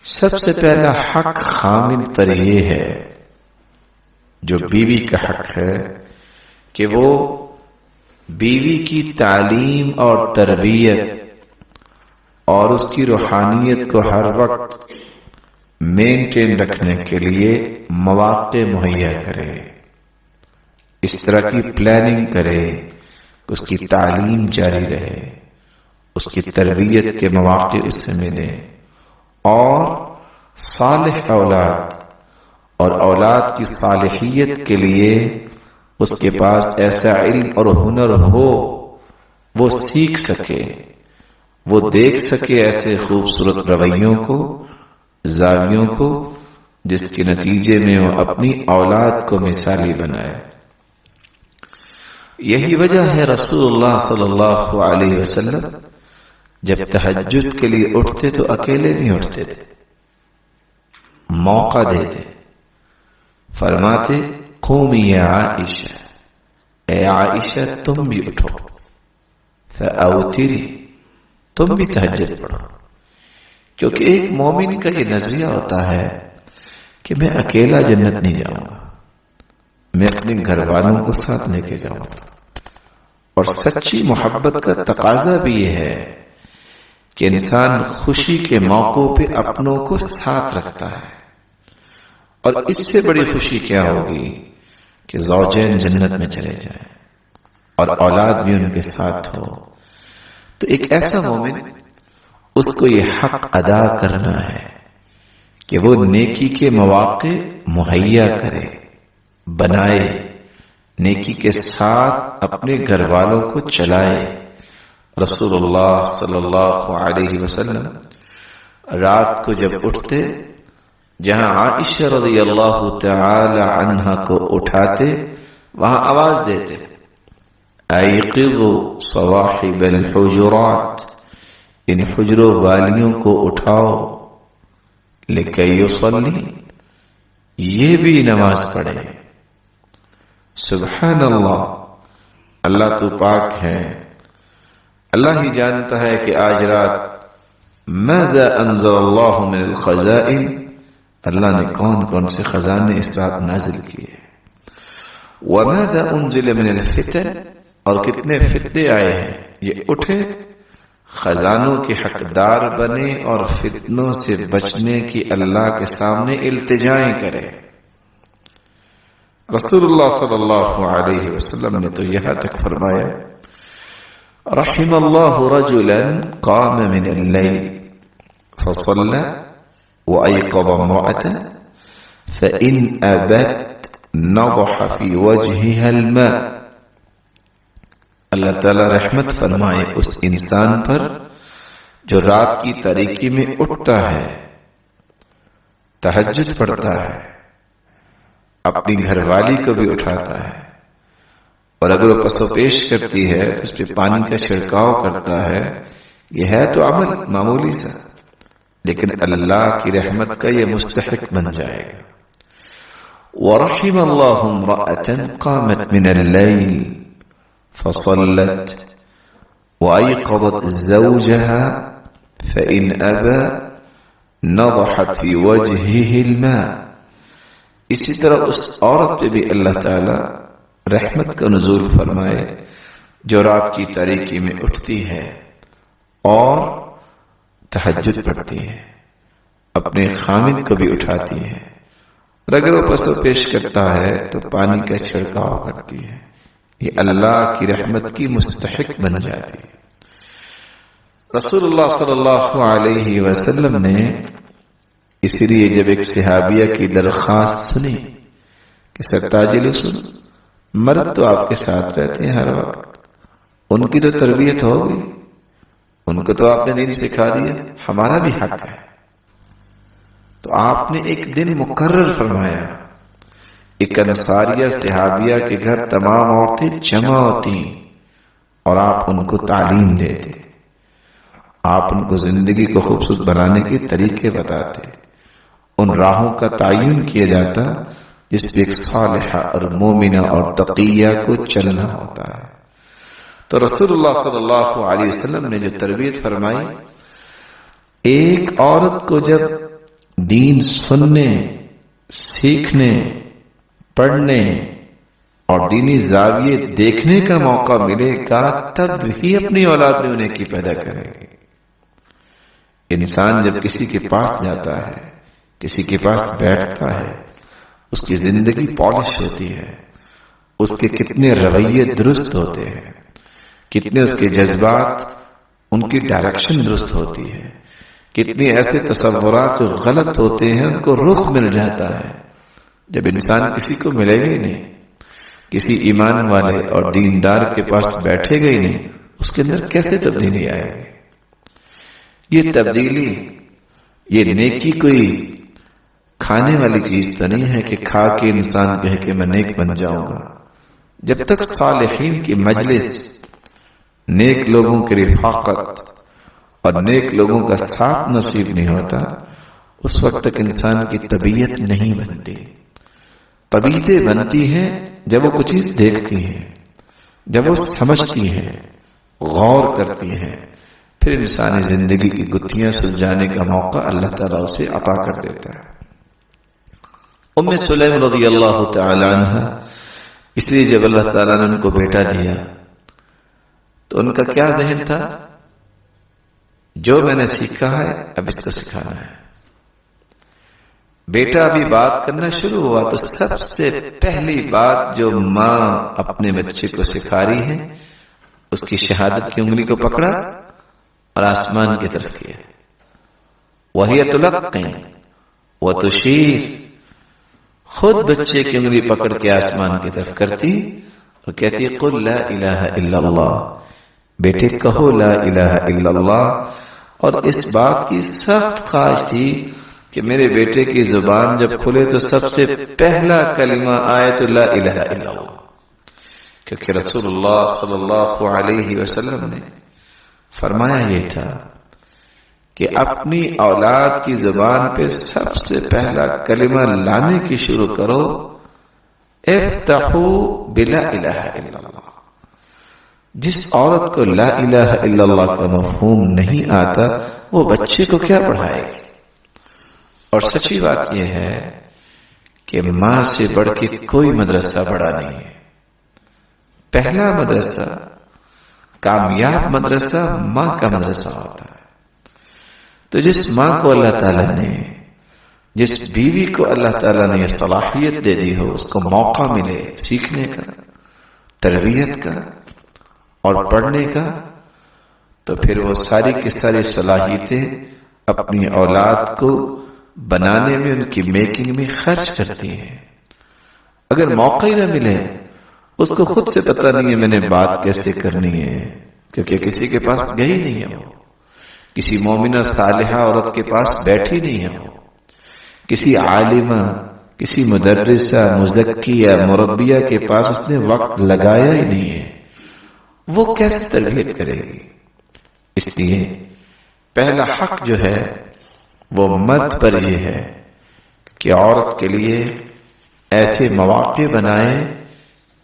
سب سے پہلا حق خامد پر یہ ہے، جو بیوی کا حق ہے، کہ وہ بیوی کی تعلیم اور تربیت اور اس کی روحانیت کو ہر وقت مینٹین رکھنے کے لیے مواقع مہیا کرے، اس طرح کی پلاننگ کرے کہ اس کی تعلیم جاری رہے، اس کی تربیت کے مواقع اس سے ملے، اور صالح اولاد اور اولاد کی صالحیت کے لیے اس کے پاس ایسا علم اور ہنر ہو، وہ سیکھ سکے، وہ دیکھ سکے ایسے خوبصورت رویوں کو، زاویوں کو، جس کے نتیجے میں وہ اپنی اولاد کو مثالی بنائے۔ یہی وجہ ہے رسول اللہ صلی اللہ علیہ وسلم جب تہجد کے لیے اٹھتے تو اکیلے نہیں اٹھتے تھے، موقع دیتے، فرماتے قومی یا عائشہ، اے عائشہ تم بھی اٹھو، فاوتری، تم بھی تہجد پڑھو، کیونکہ ایک مومن کا یہ نظریہ ہوتا ہے کہ میں اکیلا جنت نہیں جاؤں گا، میں اپنے گھر والوں کو ساتھ لے کے جاؤں گا۔ اور سچی محبت کا تقاضا بھی یہ ہے کہ انسان خوشی کے موقعوں پہ اپنوں کو ساتھ رکھتا ہے، اور اس سے بڑی خوشی کیا ہوگی کہ زوجین جنت میں چلے جائیں اور اولاد بھی ان کے ساتھ ہو۔ تو ایک ایسا مومن، اس کو یہ حق ادا کرنا ہے کہ وہ نیکی کے مواقع مہیا کرے، بنائے، نیکی کے ساتھ اپنے گھر والوں کو چلائے۔ رسول اللہ صلی اللہ علیہ وسلم رات کو جب اٹھتے، جہاں عائشہ رضی اللہ تعالی عنہا کو اٹھاتے، وہاں آواز دیتے، ایقظوا صواحب الحجرات، ان حجروں والیوں کو اٹھاؤ، لکی یصلی، یہ بھی نماز پڑھے۔ سبحان اللہ، اللہ تو پاک ہے، اللہ ہی جانتا ہے کہ آج رات ماذا انزل اللہ من الخزائن، اللہ نے کون کون سے خزانے اس رات نازل کیے، وماذا انزل من الفتن، اور کتنے فتنے آئے ہیں۔ یہ اٹھے، خزانوں کے حقدار بنے اور فتنوں سے بچنے کی اللہ کے سامنے التجائیں کرے۔ رسول اللہ صلی اللہ علیہ وسلم نے تو یہاں تک فرمایا، رحم اللہ رجلا قام من اللیل فصلى وأيقظ امرأة فإن أبت نضح في وجهها الماء۔ اللہ تعالی رحمت فرمائے اس انسان پر جو رات کی تاریکی میں اٹھتا ہے، تہجد پڑھتا ہے، اپنی گھر والی کو بھی اٹھاتا ہے، اور اگر وہ پس و پیش کرتی ہے تو اس پہ پانی کا چھڑکاؤ کرتا ہے۔ یہ ہے تو عمل معمولی سا، لیکن اللہ کی رحمت کا یہ مستحق بن جائے گا۔ وَرَحِمَ اللَّهُ امْرَأَةً قَامَتْ مِنَ اللَّيْلِ فَصَلَّتْ وَأَيْقَظَتْ زَوْجَهَا فَإِنْ أَبَى نَضَحَتْ فِي وَجْهِهِ الْمَاءِ۔ اسی طرح اس عورت پہ بھی اللہ تعالی رحمت کا نزول فرمائے جو رات کی تاریکی میں اٹھتی ہے اور تہجد پڑھتی ہے، اپنے خامد کو بھی اٹھاتی ہے، اور اگر وہ پس و پیش کرتا ہے تو پانی کا چھڑکاؤ کرتی ہے، یہ اللہ کی رحمت کی مستحق بن جاتی ہے۔ رسول اللہ صلی اللہ علیہ وسلم نے اسی لیے جب ایک صحابیہ کی درخواست سنی کہ سرتاج الرسول، مرد تو آپ کے ساتھ رہتے ہیں ہر وقت، ان کی تو تربیت ہوگی، ان کو تو آپ نے دین سکھا دیا، ہمارا بھی حق ہے۔ تو آپ نے ایک دن مقرر فرمایا، ایک انصاریہ صحابیہ کے گھر تمام عورتیں جمع ہوتی اور آپ ان کو تعلیم دیتے، آپ ان کو زندگی کو خوبصورت بنانے کے طریقے بتاتے، ان راہوں کا تعین کیا جاتا جس پہ ایک صالحہ اور مومنہ اور تقیہ کو چلنا ہوتا ہے۔ تو رسول اللہ صلی اللہ علیہ وسلم نے جو تربیت فرمائی، ایک عورت کو جب دین سننے، سیکھنے، پڑھنے اور دینی زاویے دیکھنے کا موقع ملے گا، تب ہی اپنی اولاد میں انہیں کی پیدا کرے گی۔ انسان جب کسی کے پاس جاتا ہے، کسی کے پاس بیٹھتا ہے، اس کی زندگی پالش ہوتی ہے، اس کے کتنے رویے درست ہوتے ہیں، کتنے اس کے جذبات، ان کی ڈائریکشن درست ہوتی ہے، کتنے ایسے تصورات جو غلط ہوتے ہیں ان کو رخ مل جاتا ہے۔ جب انسان کسی کو ملے گا ہی نہیں، کسی ایمان والے اور دیندار کے پاس بیٹھے گا ہی نہیں، اس کے اندر کیسے تبدیلی آئے گی؟ یہ تبدیلی، یہ نیکی کوئی کھانے والی چیز تو نہیں ہے کہ کھا کے انسان کہے کہ میں نیک بن جاؤں گا۔ جب تک صالحین کی مجلس، نیک لوگوں کی رفاقت اور نیک لوگوں کا ساتھ نصیب نہیں ہوتا، اس وقت تک انسان کی طبیعت نہیں بنتی۔ طبیعتیں بنتی ہیں جب وہ کچھ چیز دیکھتی ہیں، جب وہ سمجھتی ہیں، غور کرتی ہیں، پھر انسانی زندگی کی گتھیاں سلجھانے کا موقع اللہ تعالیٰ اسے عطا کر دیتا ہے۔ ام سلیم رضی اللہ تعالی عنہ، اس لیے جب اللہ تعالیٰ نے ان کو بیٹا دیا تو ان کا کیا ذہن تھا؟ جو میں نے سیکھا ہے اب اس کو سکھانا ہے۔ بیٹا ابھی بات کرنا شروع ہوا تو سب سے پہلی بات جو ماں اپنے بچے کو سکھا رہی ہے، اس کی شہادت کی انگلی کو پکڑا اور آسمان کی طرف کیا۔ وَهِيَ تُلَقِّنُ وَتُشِيرُ، خود بچے کی انگلی پکڑ کے آسمان کی طرف کرتی اور کہتی قُلْ لَا إِلَهَ إِلَّا اللَّهُ، بیٹے کہو لا الہ الا اللہ۔ اور اس بات کی سخت خواہش تھی کہ میرے بیٹے کی زبان جب کھلے تو سب سے پہلا کلمہ آئے تو لا الہ الا اللہ، کیونکہ رسول اللہ صلی اللہ علیہ وسلم نے فرمایا یہ تھا کہ اپنی اولاد کی زبان پہ سب سے پہلا کلمہ لانے کی شروع کرو، افتحوا بلا الہ الا اللہ۔ جس عورت کو لا الہ الا اللہ کا مفہوم نہیں آتا، وہ بچے کو کیا پڑھائے گی؟ اور سچی بات یہ ہے کہ ماں سے بڑھ کے کوئی مدرسہ بڑا نہیں ہے۔ پہلا مدرسہ، کامیاب مدرسہ ماں کا مدرسہ ہوتا ہے۔ تو جس ماں کو اللہ تعالیٰ نے، جس بیوی کو اللہ تعالیٰ نے یہ صلاحیت دے دی ہو، اس کو موقع ملے سیکھنے کا، تربیت کا اور پڑھنے کا، تو پھر وہ ساری کی ساری صلاحیتیں اپنی اولاد کو بنانے میں، ان کی میکنگ میں خرچ کرتی ہیں۔ اگر موقع ہی نہ ملے، اس کو خود سے پتہ نہیں ہے میں نے بات کیسے کرنی ہے، کیونکہ کسی کے پاس گئی نہیں ہے، وہ کسی مومنہ صالحہ عورت کے پاس بیٹھی نہیں ہے، وہ کسی عالمہ، کسی مدرسہ، مزکیہ، مربیہ کے پاس اس نے وقت لگایا ہی نہیں ہے، وہ کیسے تربیت کرے گی؟ اس لیے پہلا حق جو ہے وہ مرد پر یہ ہے کہ عورت کے لیے ایسے مواقع بنائے،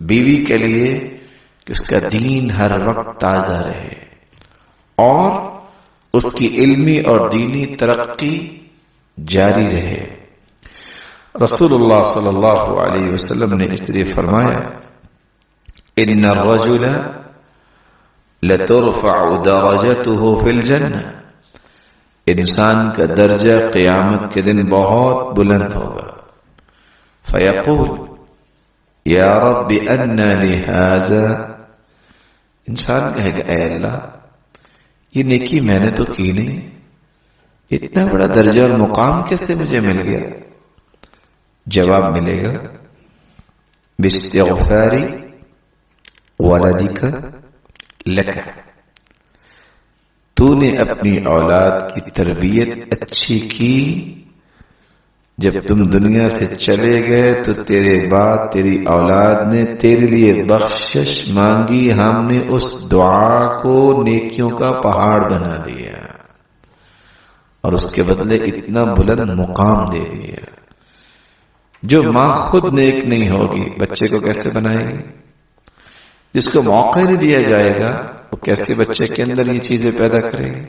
بیوی کے لیے، کہ اس کا دین ہر وقت تازہ رہے اور اس کی علمی اور دینی ترقی جاری رہے۔ رسول اللہ صلی اللہ علیہ وسلم نے اس لیے فرمایا ان الرجل لترفع درجته فی الجنہ، انسان کا درجہ قیامت کے دن بہت بلند ہوگا۔ فیقول یا رب انا لہذا، انسان کہے گا اے اللہ یہ نیکی میں نے تو کی نہیں، اتنا بڑا درجہ اور مقام کیسے مجھے مل گیا؟ جواب ملے گا باستغفار ولدک لک، تو نے اپنی اولاد کی تربیت اچھی کی، جب تم دنیا سے چلے گئے تو تیرے بعد تیری اولاد نے تیرے لیے بخشش مانگی، ہم نے اس دعا کو نیکیوں کا پہاڑ بنا دیا اور اس کے بدلے اتنا بلند مقام دے دیا۔ جو ماں خود نیک نہیں ہوگی بچے کو کیسے بنائے گی؟ جس کو موقع نہیں دیا جائے گا وہ کیسے بچے کے اندر یہ چیزیں پیدا کرے گی؟